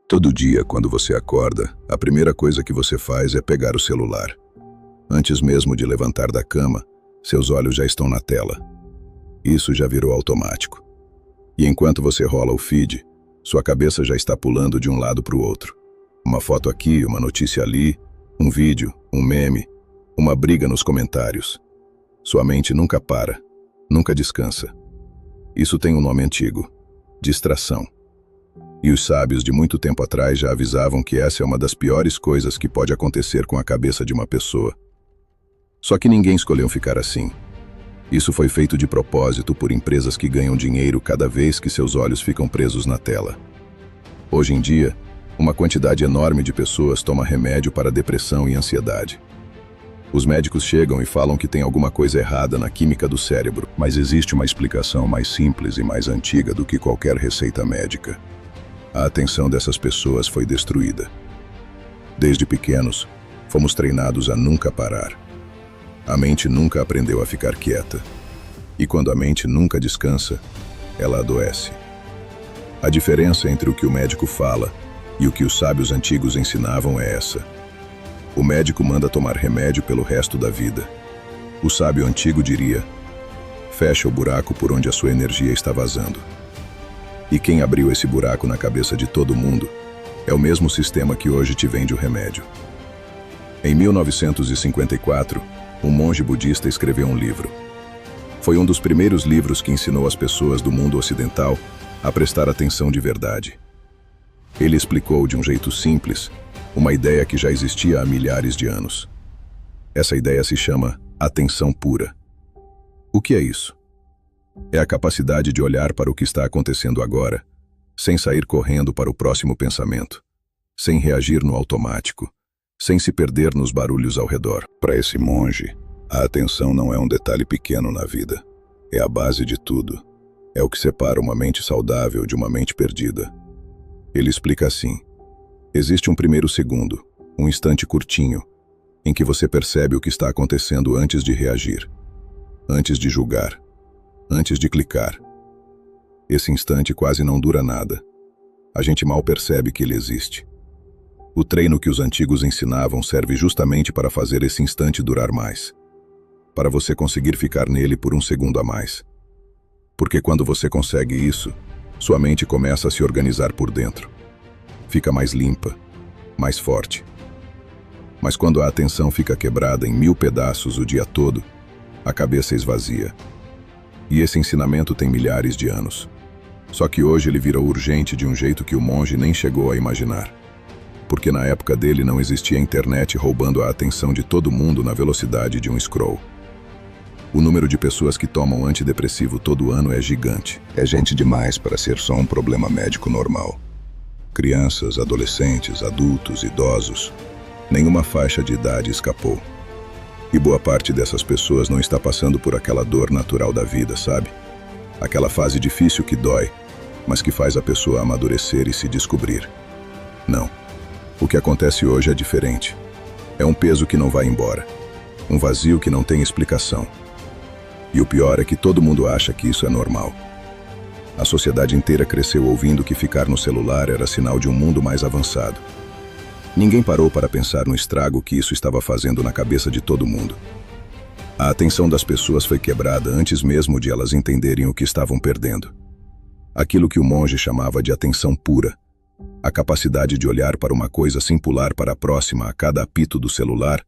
Todo dia, quando você acorda, a primeira coisa que você faz é pegar o celular. Antes mesmo de levantar da cama, seus olhos já estão na tela. Isso já virou automático. E enquanto você rola o feed, sua cabeça já está pulando de um lado para o outro. Uma foto aqui, uma notícia ali, um vídeo, um meme, uma briga nos comentários. Sua mente nunca para, nunca descansa. Isso tem um nome antigo: distração. E os sábios de muito tempo atrás já avisavam que essa é uma das piores coisas que pode acontecer com a cabeça de uma pessoa. Só que ninguém escolheu ficar assim. Isso foi feito de propósito por empresas que ganham dinheiro cada vez que seus olhos ficam presos na tela. Hoje em dia, uma quantidade enorme de pessoas toma remédio para depressão e ansiedade. Os médicos chegam e falam que tem alguma coisa errada na química do cérebro, mas existe uma explicação mais simples e mais antiga do que qualquer receita médica. A atenção dessas pessoas foi destruída. Desde pequenos, fomos treinados a nunca parar. A mente nunca aprendeu a ficar quieta. E quando a mente nunca descansa, ela adoece. A diferença entre o que o médico fala e o que os sábios antigos ensinavam é essa. O médico manda tomar remédio pelo resto da vida. O sábio antigo diria: fecha o buraco por onde a sua energia está vazando. E quem abriu esse buraco na cabeça de todo mundo é o mesmo sistema que hoje te vende o remédio. Em 1954, um monge budista escreveu um livro. Foi um dos primeiros livros que ensinou as pessoas do mundo ocidental a prestar atenção de verdade. Ele explicou de um jeito simples uma ideia que já existia há milhares de anos. Essa ideia se chama atenção pura. O que é isso? É a capacidade de olhar para o que está acontecendo agora, sem sair correndo para o próximo pensamento, sem reagir no automático, sem se perder nos barulhos ao redor. Para esse monge, a atenção não é um detalhe pequeno na vida. É a base de tudo. É o que separa uma mente saudável de uma mente perdida. Ele explica assim: existe um primeiro segundo, um instante curtinho, em que você percebe o que está acontecendo antes de reagir, antes de julgar, antes de clicar. Esse instante quase não dura nada. A gente mal percebe que ele existe. O treino que os antigos ensinavam serve justamente para fazer esse instante durar mais. Para você conseguir ficar nele por um segundo a mais. Porque quando você consegue isso, sua mente começa a se organizar por dentro. Fica mais limpa, mais forte. Mas quando a atenção fica quebrada em 1000 pedaços o dia todo, a cabeça esvazia. E esse ensinamento tem milhares de anos. Só que hoje ele virou urgente de um jeito que o monge nem chegou a imaginar. Porque na época dele não existia internet roubando a atenção de todo mundo na velocidade de um scroll. O número de pessoas que tomam antidepressivo todo ano é gigante. É gente demais para ser só um problema médico normal. Crianças, adolescentes, adultos, idosos. Nenhuma faixa de idade escapou. E boa parte dessas pessoas não está passando por aquela dor natural da vida, sabe? Aquela fase difícil que dói, mas que faz a pessoa amadurecer e se descobrir. Não. O que acontece hoje é diferente. É um peso que não vai embora. Um vazio que não tem explicação. E o pior é que todo mundo acha que isso é normal. A sociedade inteira cresceu ouvindo que ficar no celular era sinal de um mundo mais avançado. Ninguém parou para pensar no estrago que isso estava fazendo na cabeça de todo mundo. A atenção das pessoas foi quebrada antes mesmo de elas entenderem o que estavam perdendo. Aquilo que o monge chamava de atenção pura, a capacidade de olhar para uma coisa sem pular para a próxima a cada apito do celular,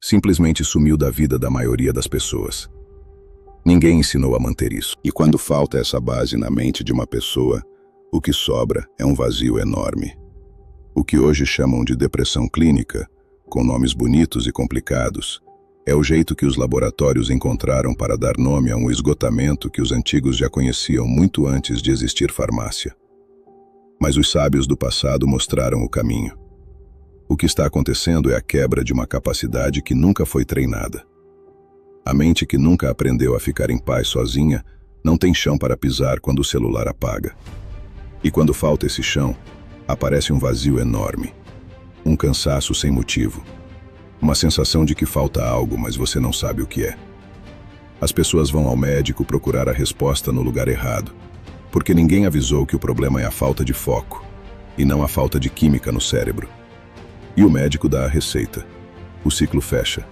simplesmente sumiu da vida da maioria das pessoas. Ninguém ensinou a manter isso. E quando falta essa base na mente de uma pessoa, o que sobra é um vazio enorme. O que hoje chamam de depressão clínica, com nomes bonitos e complicados, é o jeito que os laboratórios encontraram para dar nome a um esgotamento que os antigos já conheciam muito antes de existir farmácia. Mas os sábios do passado mostraram o caminho. O que está acontecendo é a quebra de uma capacidade que nunca foi treinada. A mente que nunca aprendeu a ficar em paz sozinha não tem chão para pisar quando o celular apaga. E quando falta esse chão, aparece um vazio enorme, um cansaço sem motivo, uma sensação de que falta algo, mas você não sabe o que é. As pessoas vão ao médico procurar a resposta no lugar errado, porque ninguém avisou que o problema é a falta de foco, e não a falta de química no cérebro. E o médico dá a receita. O ciclo fecha.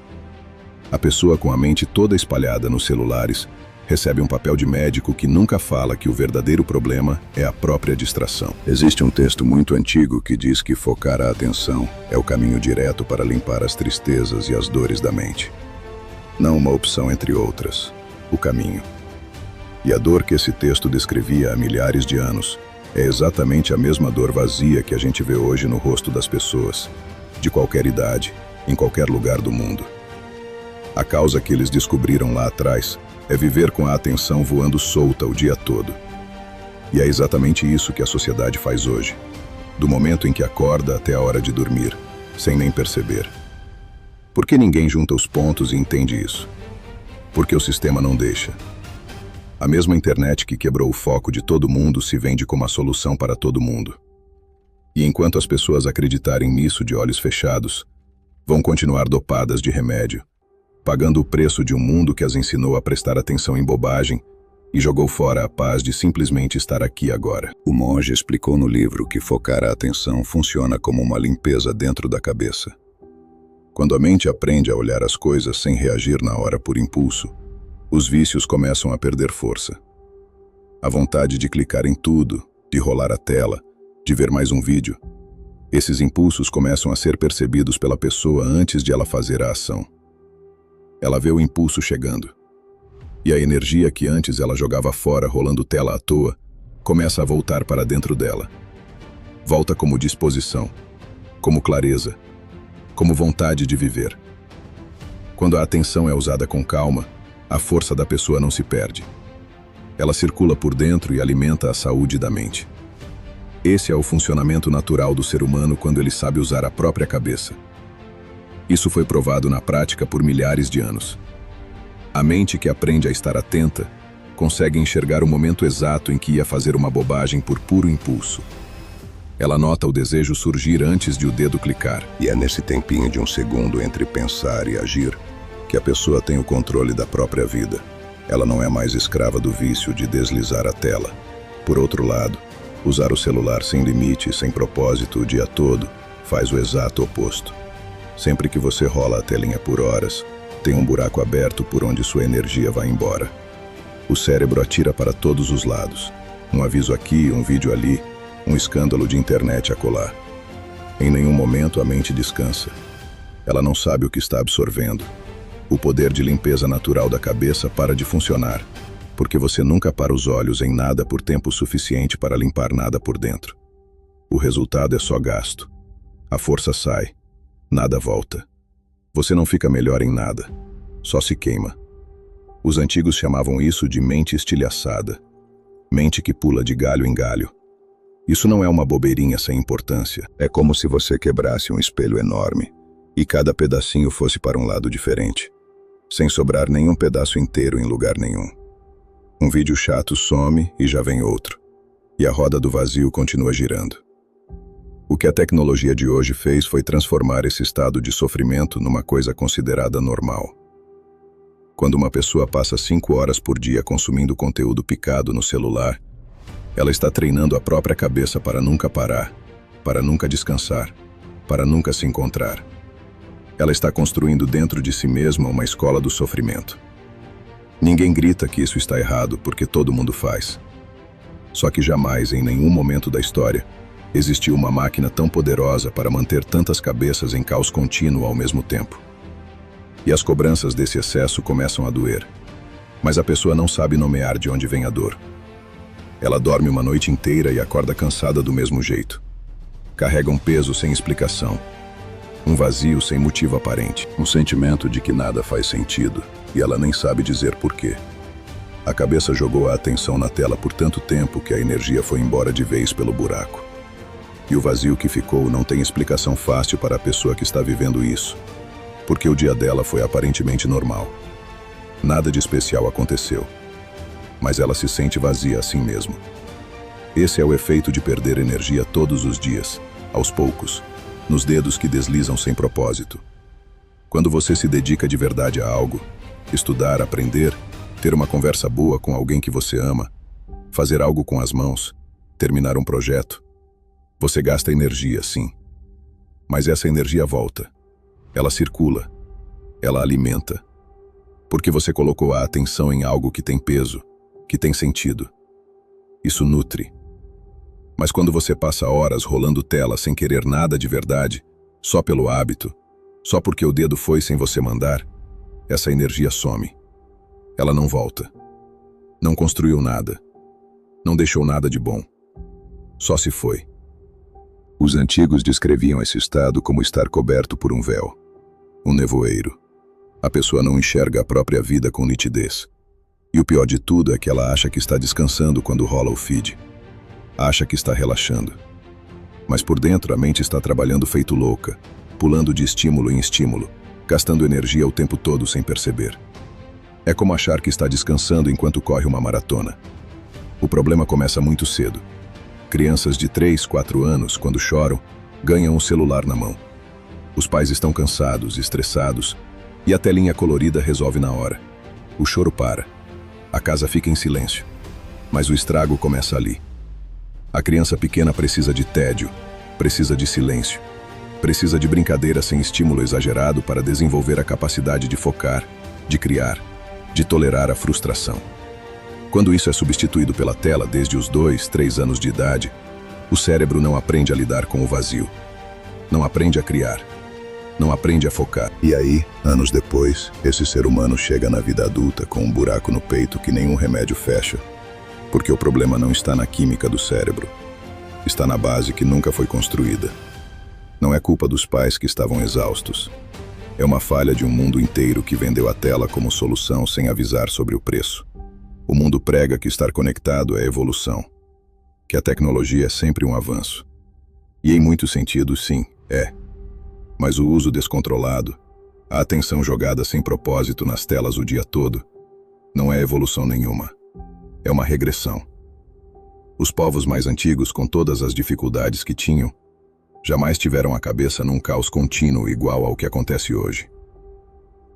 A pessoa com a mente toda espalhada nos celulares recebe um papel de médico que nunca fala que o verdadeiro problema é a própria distração. Existe um texto muito antigo que diz que focar a atenção é o caminho direto para limpar as tristezas e as dores da mente. Não uma opção entre outras, o caminho. E a dor que esse texto descrevia há milhares de anos é exatamente a mesma dor vazia que a gente vê hoje no rosto das pessoas, de qualquer idade, em qualquer lugar do mundo. A causa que eles descobriram lá atrás é viver com a atenção voando solta o dia todo. E é exatamente isso que a sociedade faz hoje, do momento em que acorda até a hora de dormir, sem nem perceber. Por que ninguém junta os pontos e entende isso? Porque o sistema não deixa. A mesma internet que quebrou o foco de todo mundo se vende como a solução para todo mundo. E enquanto as pessoas acreditarem nisso de olhos fechados, vão continuar dopadas de remédio, pagando o preço de um mundo que as ensinou a prestar atenção em bobagem e jogou fora a paz de simplesmente estar aqui agora. O monge explicou no livro que focar a atenção funciona como uma limpeza dentro da cabeça. Quando a mente aprende a olhar as coisas sem reagir na hora por impulso, os vícios começam a perder força. A vontade de clicar em tudo, de rolar a tela, de ver mais um vídeo. Esses impulsos começam a ser percebidos pela pessoa antes de ela fazer a ação. Ela vê o impulso chegando. E a energia que antes ela jogava fora rolando tela à toa, começa a voltar para dentro dela. Volta como disposição, como clareza, como vontade de viver. Quando a atenção é usada com calma, a força da pessoa não se perde. Ela circula por dentro e alimenta a saúde da mente. Esse é o funcionamento natural do ser humano quando ele sabe usar a própria cabeça. Isso foi provado na prática por milhares de anos. A mente que aprende a estar atenta consegue enxergar o momento exato em que ia fazer uma bobagem por puro impulso. Ela nota o desejo surgir antes de o dedo clicar. E é nesse tempinho de um segundo entre pensar e agir que a pessoa tem o controle da própria vida. Ela não é mais escrava do vício de deslizar a tela. Por outro lado, usar o celular sem limite, sem propósito o dia todo, faz o exato oposto. Sempre que você rola a telinha por horas, tem um buraco aberto por onde sua energia vai embora. O cérebro atira para todos os lados. Um aviso aqui, um vídeo ali, um escândalo de internet acolá. Em nenhum momento a mente descansa. Ela não sabe o que está absorvendo. O poder de limpeza natural da cabeça para de funcionar, porque você nunca para os olhos em nada por tempo suficiente para limpar nada por dentro. O resultado é só gasto. A força sai. Nada volta. Você não fica melhor em nada. Só se queima. Os antigos chamavam isso de mente estilhaçada. Mente que pula de galho em galho. Isso não é uma bobeirinha sem importância. É como se você quebrasse um espelho enorme e cada pedacinho fosse para um lado diferente, sem sobrar nenhum pedaço inteiro em lugar nenhum. Um vídeo chato some e já vem outro. E a roda do vazio continua girando. O que a tecnologia de hoje fez foi transformar esse estado de sofrimento numa coisa considerada normal. Quando uma pessoa passa 5 horas por dia consumindo conteúdo picado no celular, ela está treinando a própria cabeça para nunca parar, para nunca descansar, para nunca se encontrar. Ela está construindo dentro de si mesma uma escola do sofrimento. Ninguém grita que isso está errado porque todo mundo faz. Só que jamais, em nenhum momento da história, existiu uma máquina tão poderosa para manter tantas cabeças em caos contínuo ao mesmo tempo. E as cobranças desse excesso começam a doer. Mas a pessoa não sabe nomear de onde vem a dor. Ela dorme uma noite inteira e acorda cansada do mesmo jeito. Carrega um peso sem explicação. Um vazio sem motivo aparente. Um sentimento de que nada faz sentido e ela nem sabe dizer porquê. A cabeça jogou a atenção na tela por tanto tempo que a energia foi embora de vez pelo buraco. E o vazio que ficou não tem explicação fácil para a pessoa que está vivendo isso, porque o dia dela foi aparentemente normal. Nada de especial aconteceu, mas ela se sente vazia assim mesmo. Esse é o efeito de perder energia todos os dias, aos poucos, nos dedos que deslizam sem propósito. Quando você se dedica de verdade a algo, estudar, aprender, ter uma conversa boa com alguém que você ama, fazer algo com as mãos, terminar um projeto, Você gasta energia, sim. Mas essa energia volta. Ela circula. Ela alimenta. Porque você colocou a atenção em algo que tem peso, que tem sentido. Isso nutre. Mas quando você passa horas rolando tela sem querer nada de verdade, só pelo hábito, só porque o dedo foi sem você mandar, essa energia some. Ela não volta. Não construiu nada. Não deixou nada de bom. Só se foi. Os antigos descreviam esse estado como estar coberto por um véu, um nevoeiro. A pessoa não enxerga a própria vida com nitidez. E o pior de tudo é que ela acha que está descansando quando rola o feed. Acha que está relaxando. Mas por dentro a mente está trabalhando feito louca, pulando de estímulo em estímulo, gastando energia o tempo todo sem perceber. É como achar que está descansando enquanto corre uma maratona. O problema começa muito cedo. Crianças de 3, 4 anos, quando choram, ganham um celular na mão. Os pais estão cansados, estressados, e a telinha colorida resolve na hora. O choro para. A casa fica em silêncio. Mas o estrago começa ali. A criança pequena precisa de tédio, precisa de silêncio, precisa de brincadeira sem estímulo exagerado para desenvolver a capacidade de focar, de criar, de tolerar a frustração. Quando isso é substituído pela tela desde os 2, 3 anos de idade, o cérebro não aprende a lidar com o vazio, não aprende a criar, não aprende a focar. E aí, anos depois, esse ser humano chega na vida adulta com um buraco no peito que nenhum remédio fecha, porque o problema não está na química do cérebro, está na base que nunca foi construída. Não é culpa dos pais que estavam exaustos. É uma falha de um mundo inteiro que vendeu a tela como solução sem avisar sobre o preço. O mundo prega que estar conectado é evolução, que a tecnologia é sempre um avanço. E em muitos sentidos, sim, é. Mas o uso descontrolado, a atenção jogada sem propósito nas telas o dia todo, não é evolução nenhuma. É uma regressão. Os povos mais antigos, com todas as dificuldades que tinham, jamais tiveram a cabeça num caos contínuo igual ao que acontece hoje.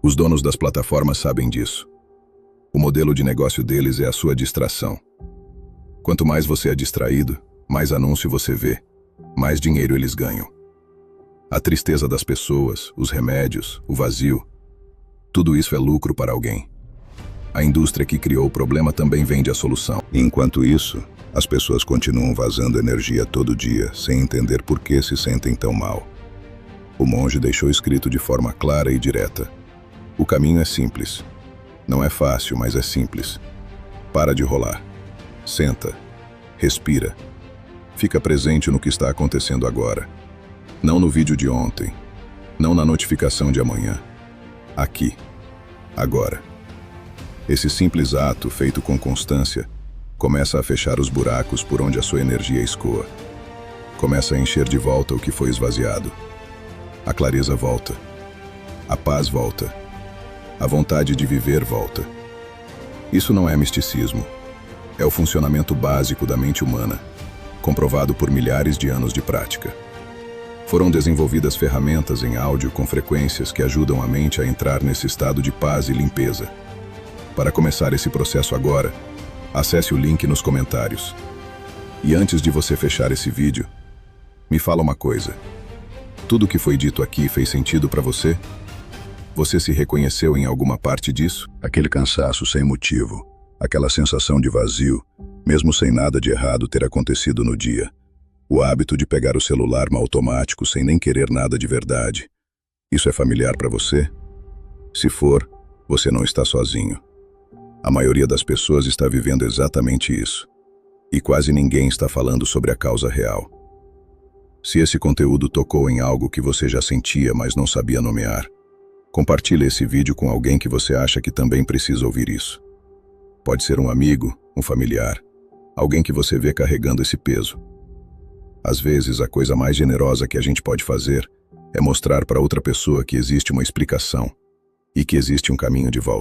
Os donos das plataformas sabem disso. O modelo de negócio deles é a sua distração. Quanto mais você é distraído, mais anúncio você vê, mais dinheiro eles ganham. A tristeza das pessoas, os remédios, o vazio, tudo isso é lucro para alguém. A indústria que criou o problema também vende a solução. Enquanto isso, as pessoas continuam vazando energia todo dia, sem entender por que se sentem tão mal. O monge deixou escrito de forma clara e direta: o caminho é simples. Não é fácil, mas é simples. Para de rolar. Senta. Respira. Fica presente no que está acontecendo agora. Não no vídeo de ontem. Não na notificação de amanhã. Aqui. Agora. Esse simples ato, feito com constância, começa a fechar os buracos por onde a sua energia escoa. Começa a encher de volta o que foi esvaziado. A clareza volta. A paz volta. A vontade de viver volta. Isso não é misticismo. É o funcionamento básico da mente humana, comprovado por milhares de anos de prática. Foram desenvolvidas ferramentas em áudio com frequências que ajudam a mente a entrar nesse estado de paz e limpeza. Para começar esse processo agora, acesse o link nos comentários. E antes de você fechar esse vídeo, me fala uma coisa. Tudo o que foi dito aqui fez sentido para você? Você se reconheceu em alguma parte disso? Aquele cansaço sem motivo, aquela sensação de vazio, mesmo sem nada de errado ter acontecido no dia. O hábito de pegar o celular no automático sem nem querer nada de verdade. Isso é familiar para você? Se for, você não está sozinho. A maioria das pessoas está vivendo exatamente isso. E quase ninguém está falando sobre a causa real. Se esse conteúdo tocou em algo que você já sentia, mas não sabia nomear, compartilhe esse vídeo com alguém que você acha que também precisa ouvir isso. Pode ser um amigo, um familiar, alguém que você vê carregando esse peso. Às vezes, a coisa mais generosa que a gente pode fazer é mostrar para outra pessoa que existe uma explicação e que existe um caminho de volta.